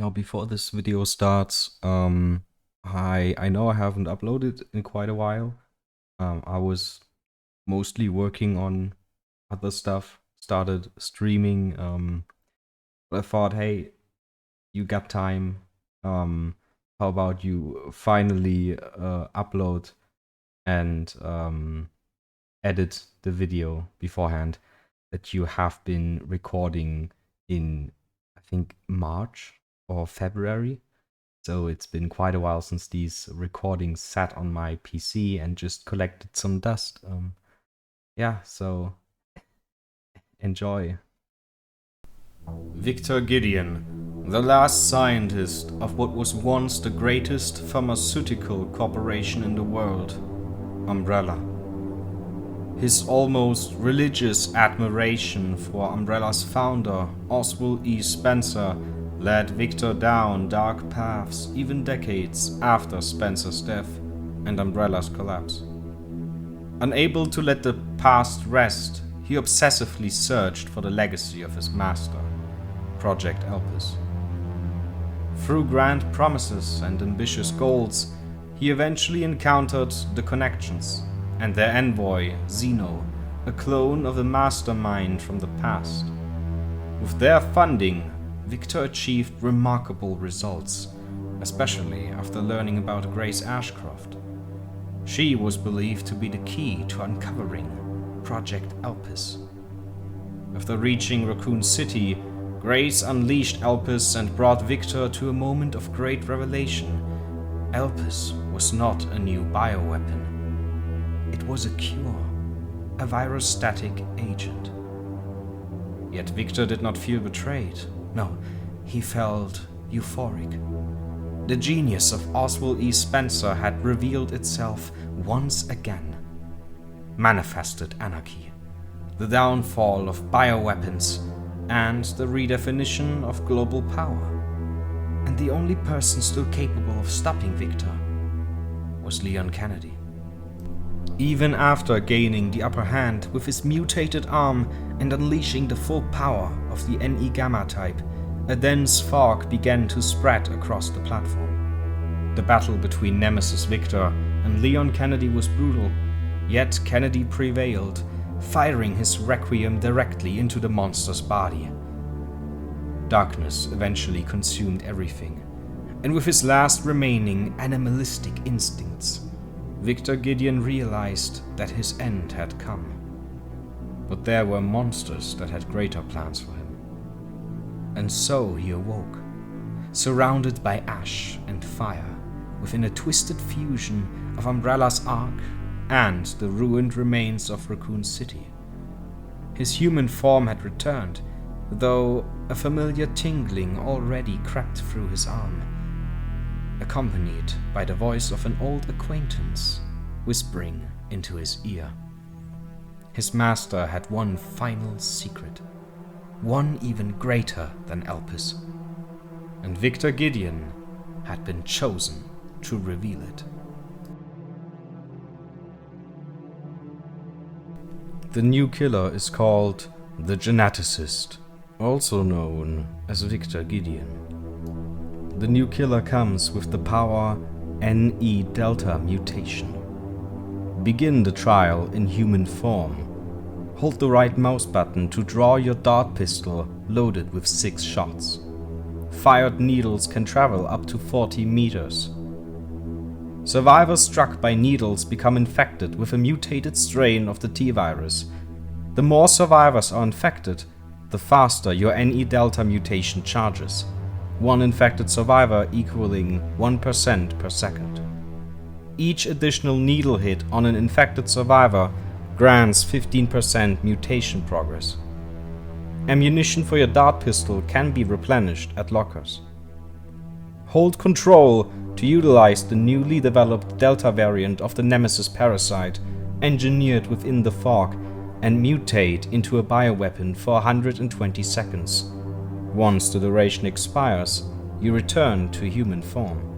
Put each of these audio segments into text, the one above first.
Now, before this video starts, I know I haven't uploaded in quite a while. I was mostly working on other stuff, started streaming. But I thought, hey, you got time. How about you finally upload and edit the video beforehand that you have been recording in, I think, March or February. So it's been quite a while since these recordings sat on my PC and just collected some dust. Yeah, so enjoy. Victor Gideon, the last scientist of what was once the greatest pharmaceutical corporation in the world, Umbrella. His almost religious admiration for Umbrella's founder, Oswald E. Spencer, led Victor down dark paths even decades after Spencer's death and Umbrella's collapse. Unable to let the past rest, he obsessively searched for the legacy of his master, Project Elpis. Through grand promises and ambitious goals, he eventually encountered the Connections and their envoy, Zeno, a clone of the mastermind from the past. With their funding, Victor achieved remarkable results, especially after learning about Grace Ashcroft. She was believed to be the key to uncovering Project Elpis. After reaching Raccoon City, Grace unleashed Elpis and brought Victor to a moment of great revelation. Elpis was not a new bioweapon. It was a cure, a virostatic agent. Yet Victor did not feel betrayed. No, he felt euphoric. The genius of Oswald E. Spencer had revealed itself once again. Manifested anarchy, the downfall of bioweapons, and the redefinition of global power. And the only person still capable of stopping Victor was Leon Kennedy. Even after gaining the upper hand with his mutated arm and unleashing the full power of the Ne Gamma type, a dense fog began to spread across the platform. The battle between Nemesis Victor and Leon Kennedy was brutal, yet Kennedy prevailed, firing his Requiem directly into the monster's body. Darkness eventually consumed everything, and with his last remaining animalistic instincts, Victor Gideon realized that his end had come. But there were monsters that had greater plans for him. And so he awoke, surrounded by ash and fire, within a twisted fusion of Umbrella's Ark and the ruined remains of Raccoon City. His human form had returned, though a familiar tingling already crept through his arm, accompanied by the voice of an old acquaintance whispering into his ear. His master had one final secret, one even greater than Elpis, and Victor Gideon had been chosen to reveal it. The new killer is called the Geneticist, also known as Victor Gideon. The new killer comes with the power Ne Delta mutation. Begin the trial in human form. Hold the right mouse button to draw your dart pistol loaded with 6 shots. Fired needles can travel up to 40 meters. Survivors struck by needles become infected with a mutated strain of the T-virus. The more survivors are infected, the faster your Ne Delta mutation charges. One infected survivor equaling 1% per second. Each additional needle hit on an infected survivor grants 15% mutation progress. Ammunition for your dart pistol can be replenished at lockers. Hold Control to utilize the newly developed Delta variant of the Nemesis parasite, engineered within the fog, and mutate into a bioweapon for 120 seconds. Once the duration expires, you return to human form.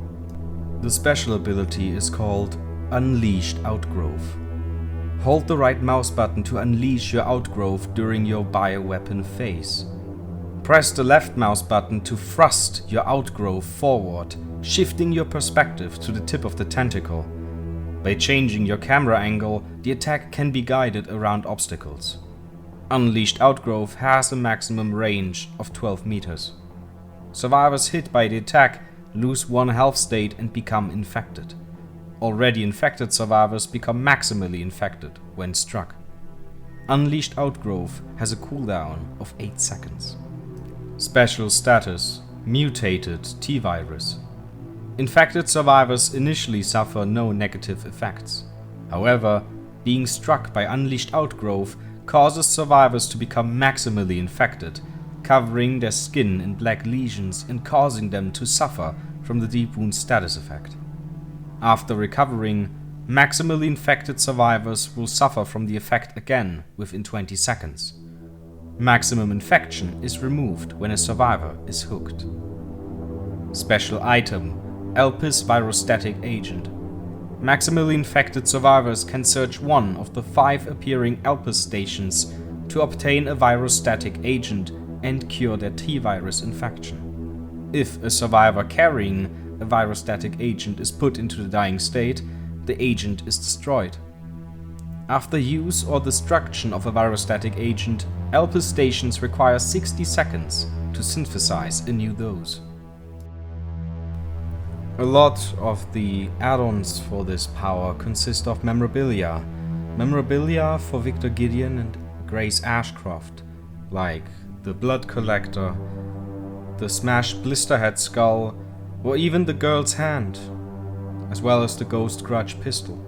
The special ability is called Unleashed Outgrowth. Hold the right mouse button to unleash your outgrowth during your bioweapon phase. Press the left mouse button to thrust your outgrowth forward, shifting your perspective to the tip of the tentacle. By changing your camera angle, the attack can be guided around obstacles. Unleashed Outgrowth has a maximum range of 12 meters. Survivors hit by the attack lose 1 health state and become infected. Already infected survivors become maximally infected when struck. Unleashed Outgrowth has a cooldown of 8 seconds. Special status: Mutated T-Virus. Infected survivors initially suffer no negative effects. However, being struck by Unleashed Outgrowth causes survivors to become maximally infected, covering their skin in black lesions and causing them to suffer from the Deep Wound status effect. After recovering, maximally infected survivors will suffer from the effect again within 20 seconds. Maximum infection is removed when a survivor is hooked. Special item: Elpis Virostatic Agent. Maximally infected survivors can search one of the 5 appearing Elpis stations to obtain a virostatic agent and cure their T-virus infection. If a survivor carrying a virostatic agent is put into the dying state, the agent is destroyed. After use or destruction of a virostatic agent, Elpis stations require 60 seconds to synthesize a new dose. A lot of the add-ons for this power consist of memorabilia. Memorabilia for Victor Gideon and Grace Ashcroft, like the Blood Collector, the smashed Blisterhead skull, or even the girl's hand, as well as the Ghost Grudge pistol.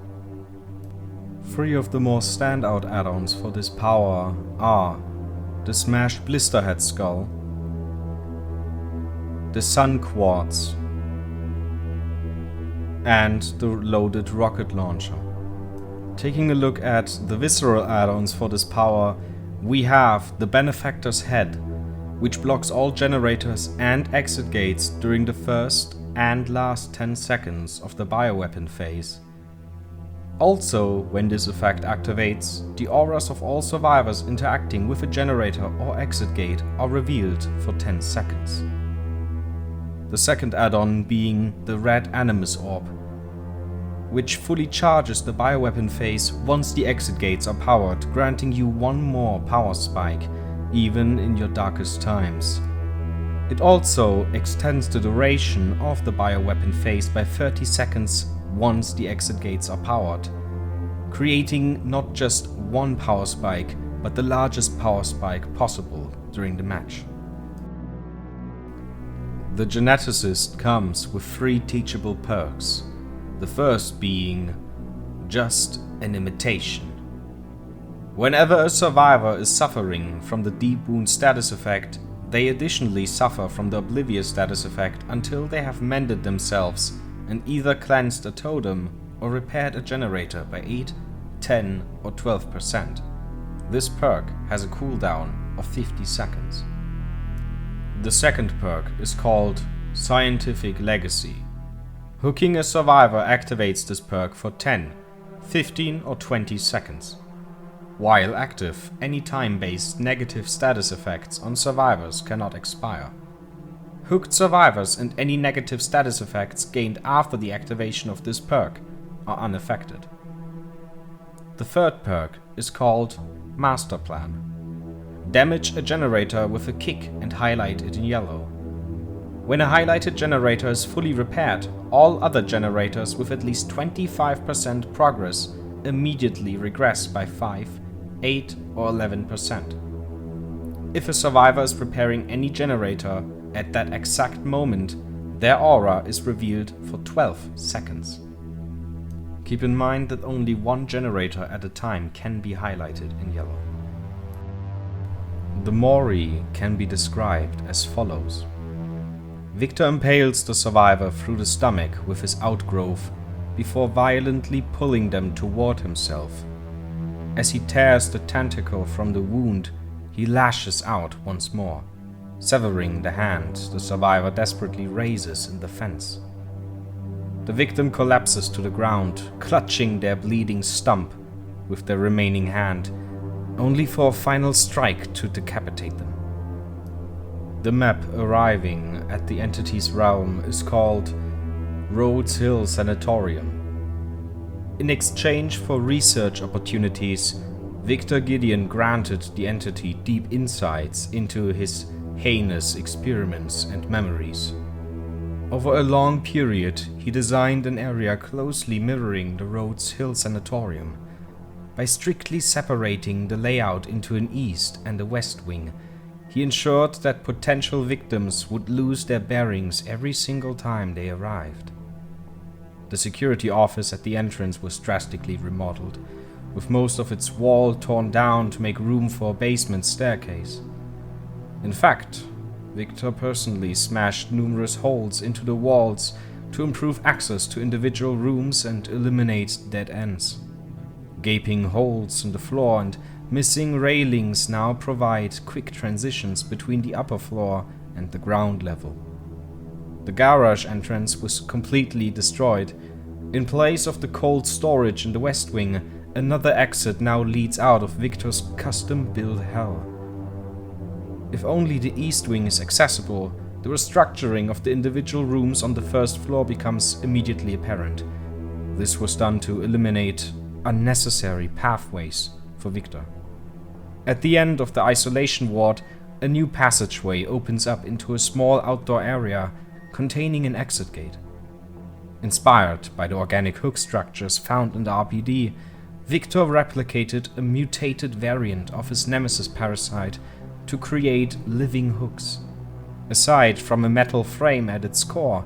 3 of the more standout add-ons for this power are the smashed Blisterhead skull, the Sun Quartz, and the loaded rocket launcher. Taking a look at the visceral add-ons for this power, we have the Benefactor's Head, which blocks all generators and exit gates during the first and last 10 seconds of the bioweapon phase. Also, when this effect activates, the auras of all survivors interacting with a generator or exit gate are revealed for 10 seconds. The second add-on being the Red Animus Orb, which fully charges the bioweapon phase once the exit gates are powered, granting you 1 more power spike, even in your darkest times. It also extends the duration of the bioweapon phase by 30 seconds once the exit gates are powered, creating not just 1 power spike, but the largest power spike possible during the match. The Geneticist comes with 3 teachable perks, the first being Just an Imitation. Whenever a survivor is suffering from the Deep Wound status effect, they additionally suffer from the Oblivious status effect until they have mended themselves and either cleansed a totem or repaired a generator by 8, 10 or 12%. This perk has a cooldown of 50 seconds. The second perk is called Scientific Legacy. Hooking a survivor activates this perk for 10, 15 or 20 seconds. While active, any time-based negative status effects on survivors cannot expire. Hooked survivors and any negative status effects gained after the activation of this perk are unaffected. The third perk is called Master Plan. Damage a generator with a kick and highlight it in yellow. When a highlighted generator is fully repaired, all other generators with at least 25% progress immediately regress by 5, 8 or 11%. If a survivor is repairing any generator at that exact moment, their aura is revealed for 12 seconds. Keep in mind that only 1 generator at a time can be highlighted in yellow. The Mori can be described as follows. Victor impales the survivor through the stomach with his outgrowth before violently pulling them toward himself. As he tears the tentacle from the wound, he lashes out once more, severing the hand the survivor desperately raises in defense. The victim collapses to the ground, clutching their bleeding stump with their remaining hand, only for a final strike to decapitate them. The map arriving at the entity's realm is called Rhodes Hill Sanatorium. In exchange for research opportunities, Victor Gideon granted the entity deep insights into his heinous experiments and memories. Over a long period, he designed an area closely mirroring the Rhodes Hill Sanatorium. By strictly separating the layout into an east and a west wing, he ensured that potential victims would lose their bearings every single time they arrived. The security office at the entrance was drastically remodeled, with most of its wall torn down to make room for a basement staircase. In fact, Victor personally smashed numerous holes into the walls to improve access to individual rooms and eliminate dead ends. Gaping holes in the floor and missing railings now provide quick transitions between the upper floor and the ground level. The garage entrance was completely destroyed. In place of the cold storage in the west wing, another exit now leads out of Victor's custom-built hell. If only the east wing is accessible, the restructuring of the individual rooms on the first floor becomes immediately apparent. This was done to eliminate unnecessary pathways for Victor. At the end of the isolation ward, a new passageway opens up into a small outdoor area containing an exit gate. Inspired by the organic hook structures found in the RPD, Victor replicated a mutated variant of his nemesis parasite to create living hooks. Aside from a metal frame at its core,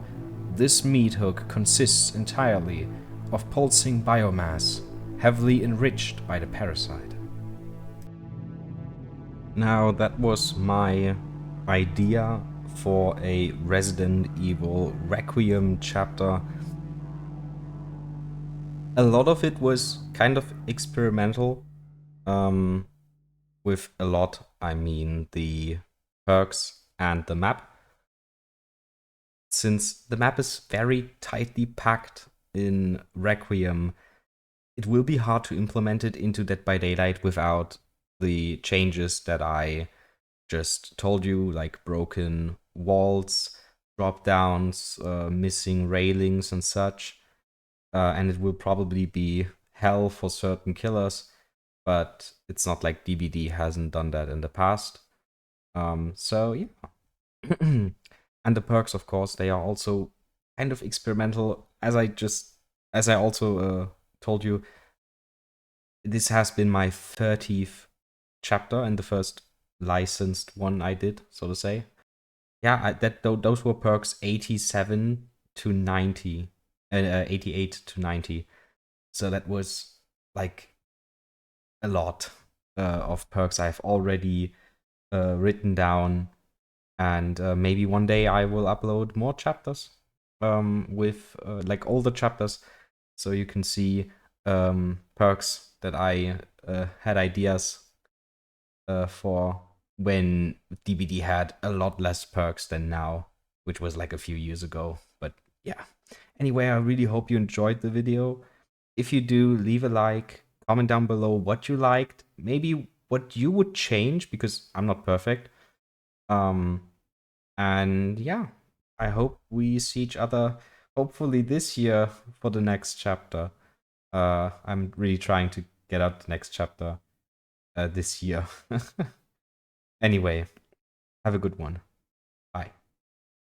this meat hook consists entirely of pulsing biomass, heavily enriched by the parasite. Now, that was my idea for a Resident Evil Requiem chapter. A lot of it was kind of experimental. With a lot, I mean the perks and the map. Since the map is very tightly packed in Requiem, it will be hard to implement it into Dead by Daylight without the changes that I just told you, like broken walls, drop downs, missing railings and such. And it will probably be hell for certain killers, but it's not like DBD hasn't done that in the past. So yeah. And the perks, of course, they are also kind of experimental. As I also told you, this has been my 30th chapter and the first licensed one I did, so to say. Yeah, those were perks 87 to 90, 88 to 90. So that was like a lot of perks I've already written down, and maybe one day I will upload more chapters with like all the chapters, so you can see perks that I had ideas for when DBD had a lot less perks than now, which was like a few years ago. But yeah, anyway, I really hope you enjoyed the video. If you do, leave a like, comment down below what you liked, maybe what you would change, because I'm not perfect. And yeah, I hope we see each other hopefully this year for the next chapter. I'm really trying to get out the next chapter this year. Anyway, have a good one.